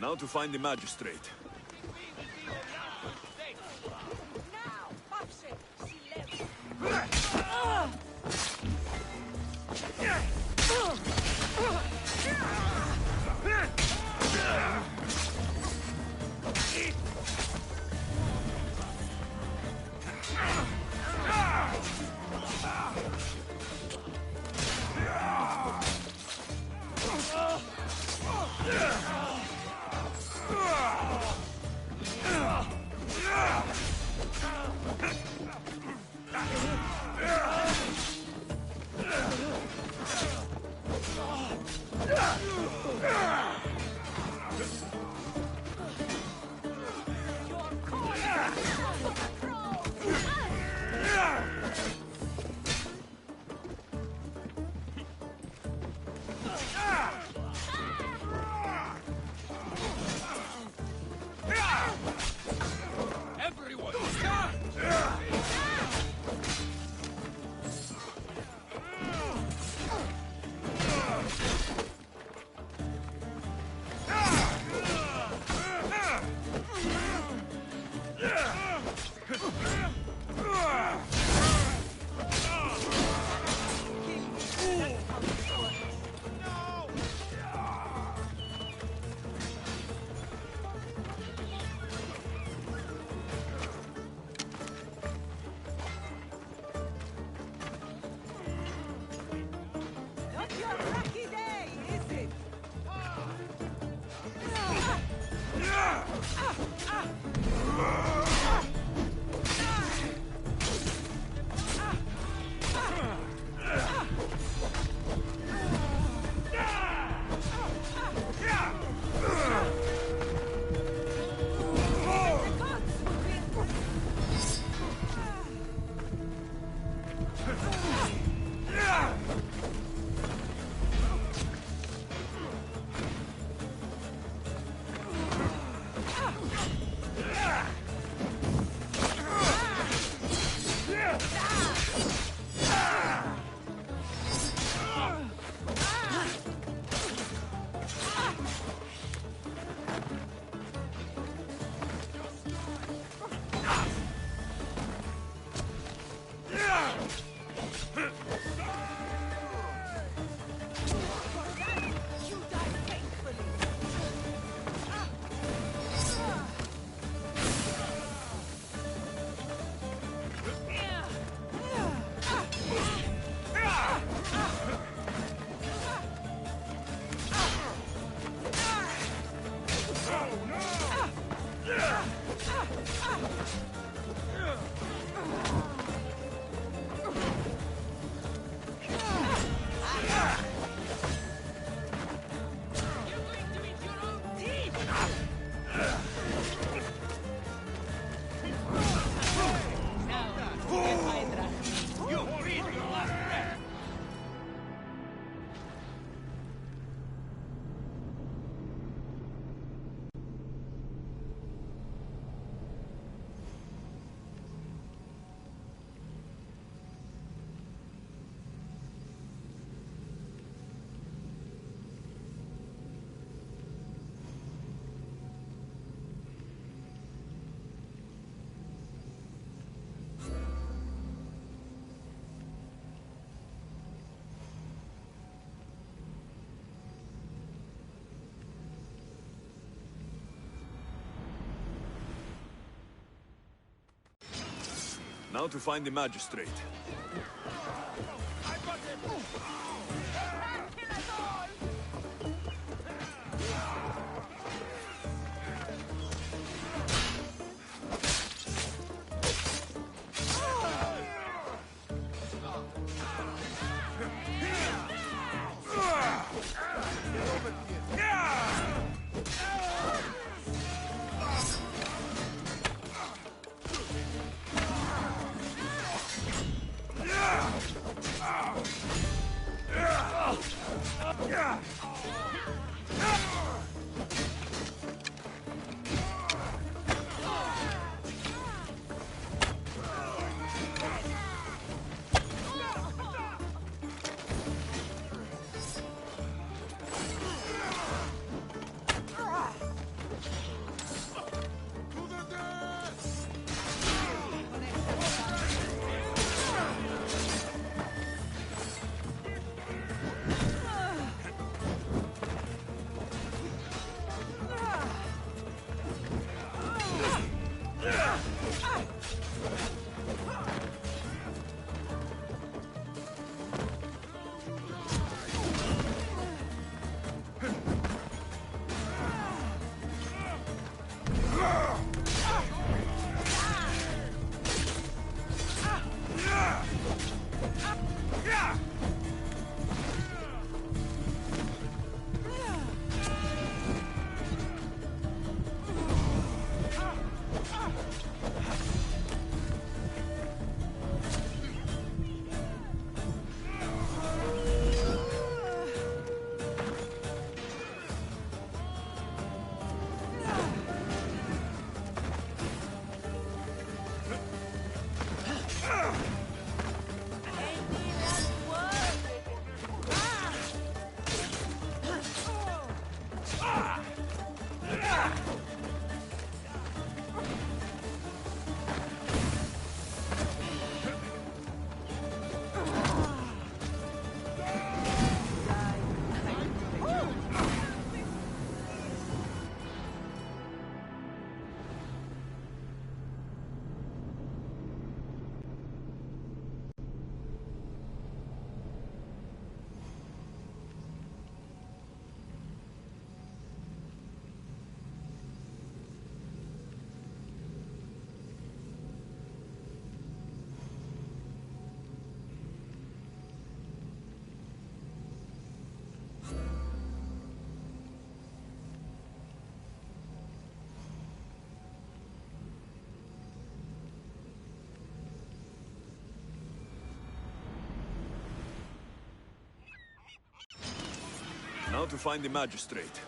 Speaker 2: Now to find the magistrate. Now to find the magistrate.
Speaker 6: Yeah!
Speaker 2: Now to find the magistrate.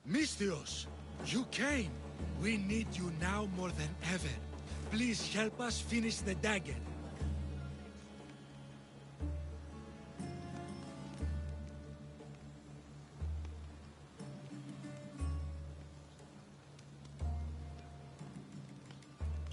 Speaker 4: Misthios, you came. We need you now more than ever. Please help us finish the dagger.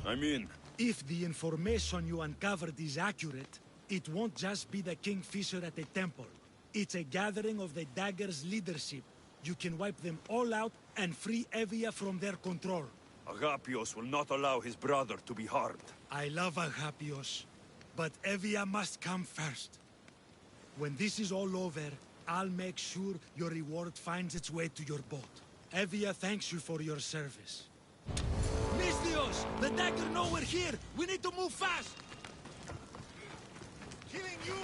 Speaker 2: I'm in.
Speaker 4: If the information you uncovered is accurate, it won't just be the Kingfisher at the temple. It's a gathering of the Dagger's leadership. You can wipe them all out and free Evia from their control.
Speaker 2: Agapios will not allow his brother to be harmed.
Speaker 4: I love Agapios, but Evia must come first. When this is all over, I'll make sure your reward finds its way to your boat. Evia thanks you for your service. Misthios! The dagger know we're here! We need to move fast!
Speaker 6: Killing you!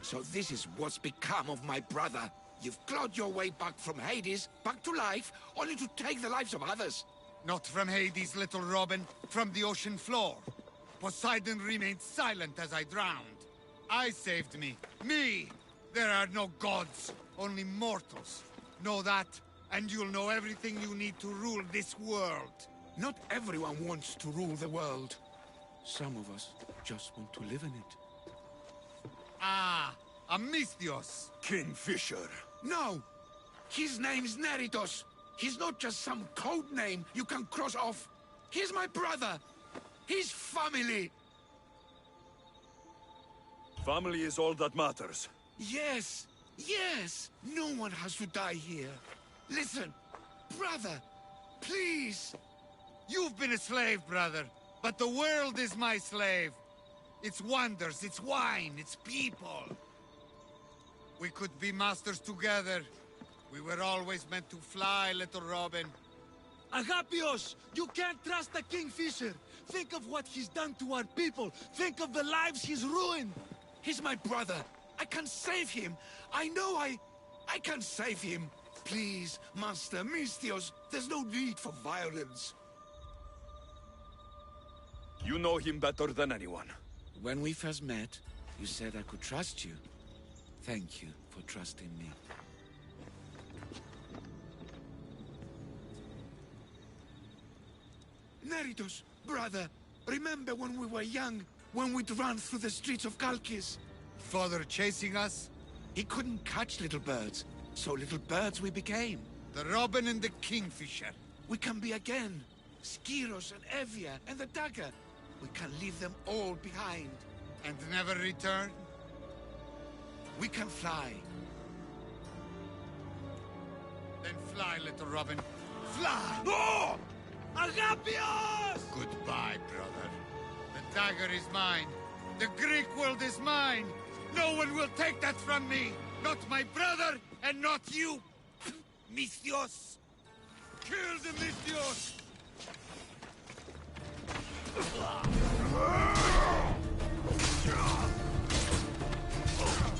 Speaker 1: So this is what's become of my brother. You've clawed your way back from Hades, back to life, only to take the lives of others.
Speaker 6: Not from Hades, little Robin, from the ocean floor. Poseidon remained silent as I drowned. I saved me. Me! There are no gods, only mortals. Know that, and you'll know everything you need to rule this world.
Speaker 1: Not everyone wants to rule the world. Some of us just want to live in it.
Speaker 6: Ah, Misthios.
Speaker 2: Kingfisher.
Speaker 1: No! His name's Neritos. He's not just some code name you can cross off. He's my brother. He's family.
Speaker 2: Family is all that matters.
Speaker 1: Yes, yes. No one has to die here. Listen, brother, please.
Speaker 6: You've been a slave, brother, but the world is my slave. Its wonders, its wine, its people. We could be masters together. We were always meant to fly, little Robin.
Speaker 4: Agapios! You can't trust the Kingfisher! Think of what he's done to our people! Think of the lives he's ruined!
Speaker 1: He's my brother! I can save him! I know I can save him! Please, Master Misthios, there's no need for violence.
Speaker 2: You know him better than anyone.
Speaker 1: When we first met, you said I could trust you. Thank you for trusting me. Neridos, brother, remember when we were young, when we'd run through the streets of Kalkis?
Speaker 6: Father chasing us?
Speaker 1: He couldn't catch little birds, so little birds we became.
Speaker 6: The robin and the kingfisher.
Speaker 1: We can be again. Skiros and Evia and the dagger. We can leave them all behind.
Speaker 6: And never return?
Speaker 1: We can fly.
Speaker 6: Then fly, little robin. Fly!
Speaker 1: No! Agapios!
Speaker 6: Goodbye, brother. The dagger is mine. The Greek world is mine. No one will take that from me. Not my brother, and not you. Misthios! Kill the Misthios!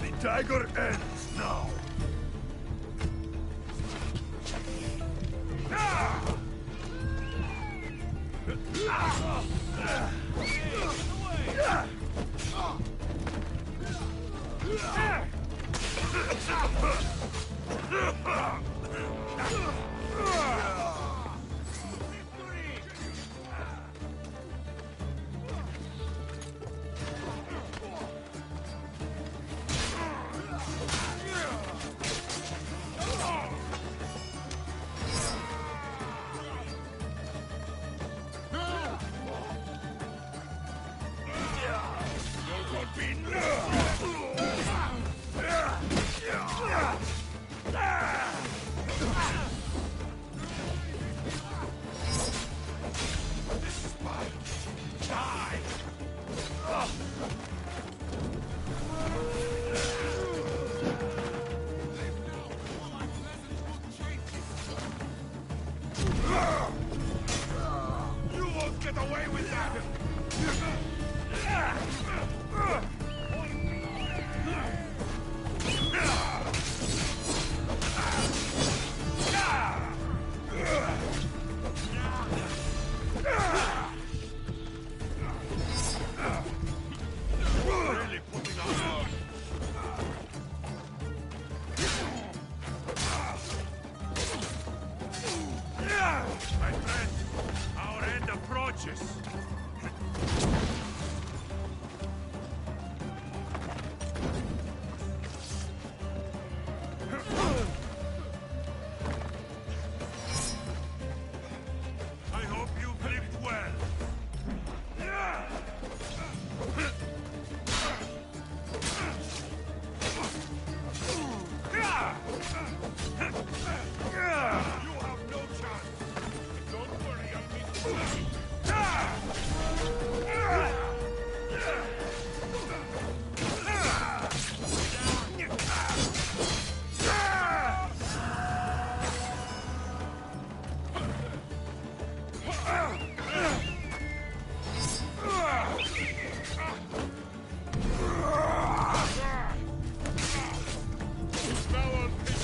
Speaker 2: The dagger ends now. My friend, our end approaches. I hope you've lived well. You have no chance. Don't worry,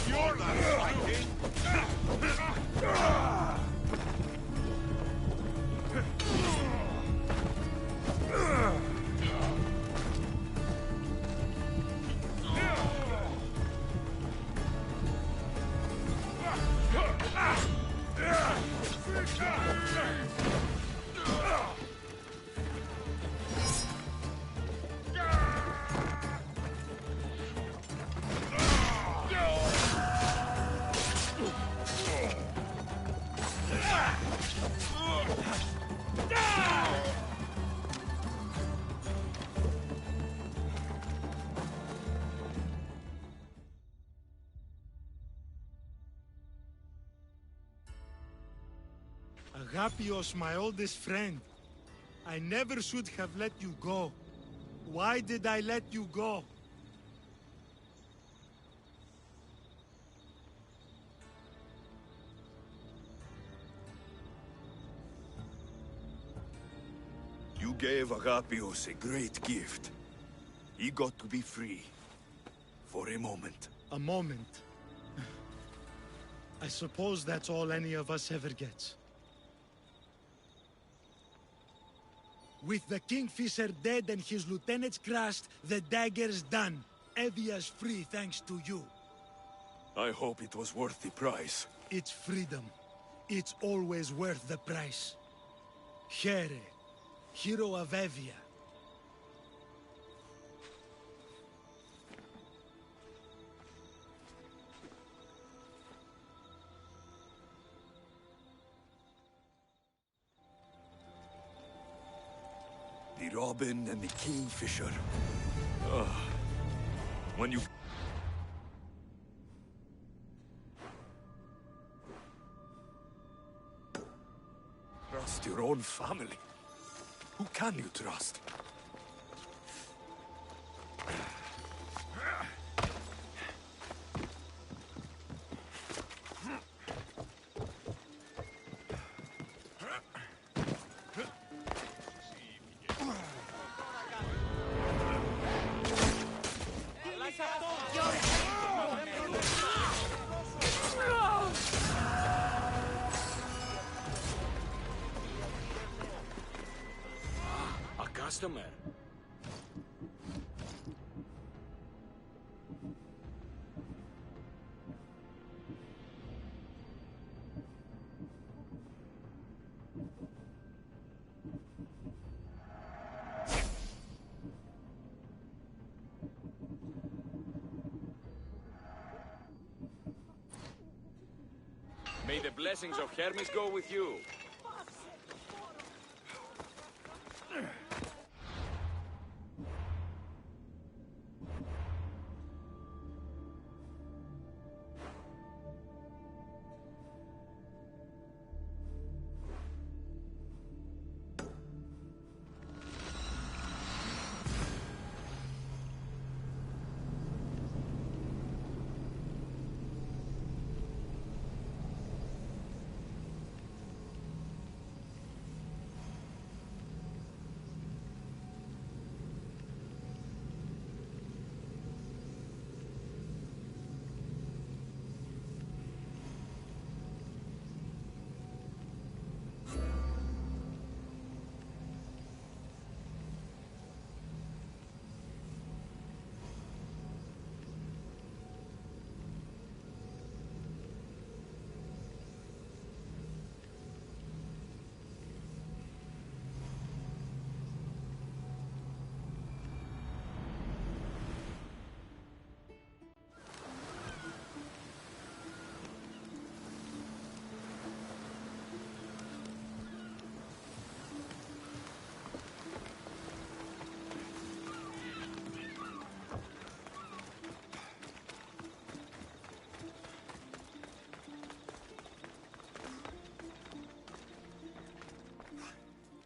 Speaker 2: your last fighting.
Speaker 4: Agapios, my oldest friend. I never should have let you go. Why did I let you go?
Speaker 2: You gave Agapios a great gift. He got to be free. For a moment.
Speaker 4: A moment. I suppose that's all any of us ever gets. With the Kingfisher dead and his lieutenants crushed, the dagger's done. Evia's free thanks to you.
Speaker 2: I hope it was worth the price.
Speaker 4: It's freedom. It's always worth the price. Here, hero of Evia.
Speaker 2: The Robin and the Kingfisher. When you... Trust your own family. Who can you trust?
Speaker 9: Customer. May the blessings of Hermes go with you.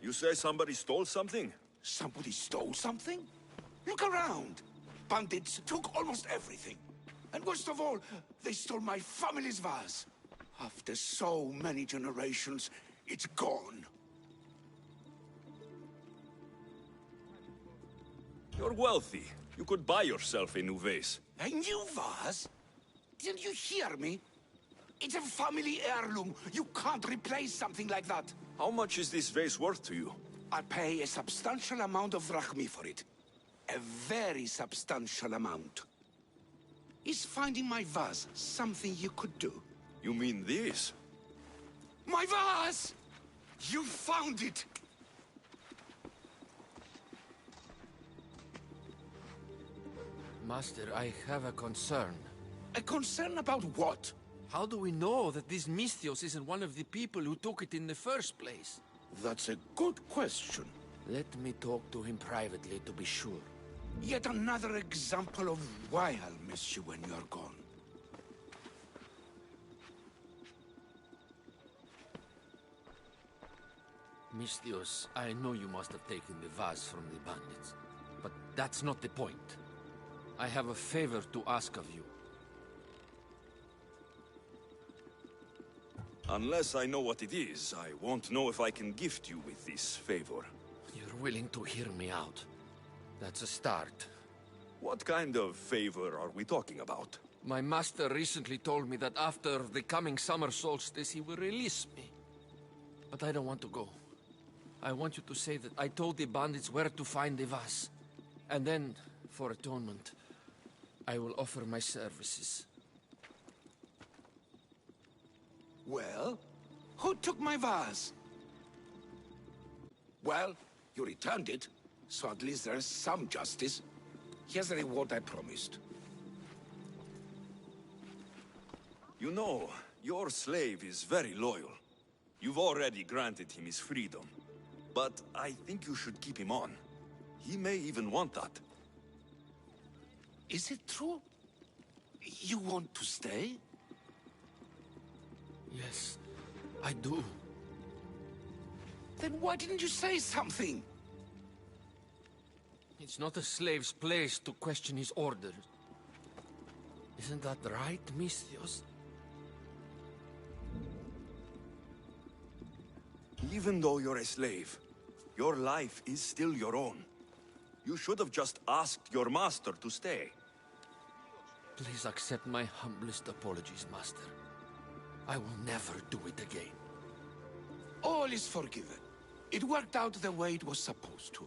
Speaker 2: You say somebody stole something?
Speaker 1: Somebody stole something? Look around. Bandits took almost everything. And worst of all, they stole my family's vase. After so many generations, it's gone.
Speaker 2: You're wealthy. You could buy yourself a new vase.
Speaker 1: A new vase? Didn't you hear me? It's a family heirloom. You can't replace something like that.
Speaker 2: How much is this vase worth to you?
Speaker 1: I pay a substantial amount of drachmi for it. A very substantial amount. Is finding my vase something you could do?
Speaker 2: You mean this?
Speaker 1: My vase! You found it!
Speaker 8: Master, I have a concern.
Speaker 1: A concern about what?
Speaker 8: How do we know that this Misthios isn't one of the people who took it in the first place?
Speaker 1: That's a good question.
Speaker 8: Let me talk to him privately to be sure.
Speaker 1: Yet another example of why I'll miss you when you're gone.
Speaker 8: Misthios, I know you must have taken the vase from the bandits, but that's not the point. I have a favor to ask of you.
Speaker 2: Unless I know what it is, I won't know if I can gift you with this favor.
Speaker 8: You're willing to hear me out. That's a start.
Speaker 2: What kind of favor are we talking about?
Speaker 8: My master recently told me that after the coming summer solstice he will release me. But I don't want to go. I want you to say that I told the bandits where to find the vase. And then, for atonement, I will offer my services.
Speaker 1: Well, who took my vase? Well, you returned it, so at least there's some justice. Here's the reward I promised.
Speaker 2: You know, your slave is very loyal. You've already granted him his freedom. But I think you should keep him on. He may even want that.
Speaker 1: Is it true? You want to stay?
Speaker 8: Yes, I do.
Speaker 1: Then why didn't you say something?
Speaker 8: It's not a slave's place to question his orders. Isn't that right, Misthios?
Speaker 2: Even though you're a slave, your life is still your own. You should have just asked your master to stay.
Speaker 8: Please accept my humblest apologies, Master. I will never do it again.
Speaker 1: All is forgiven. It worked out the way it was supposed to.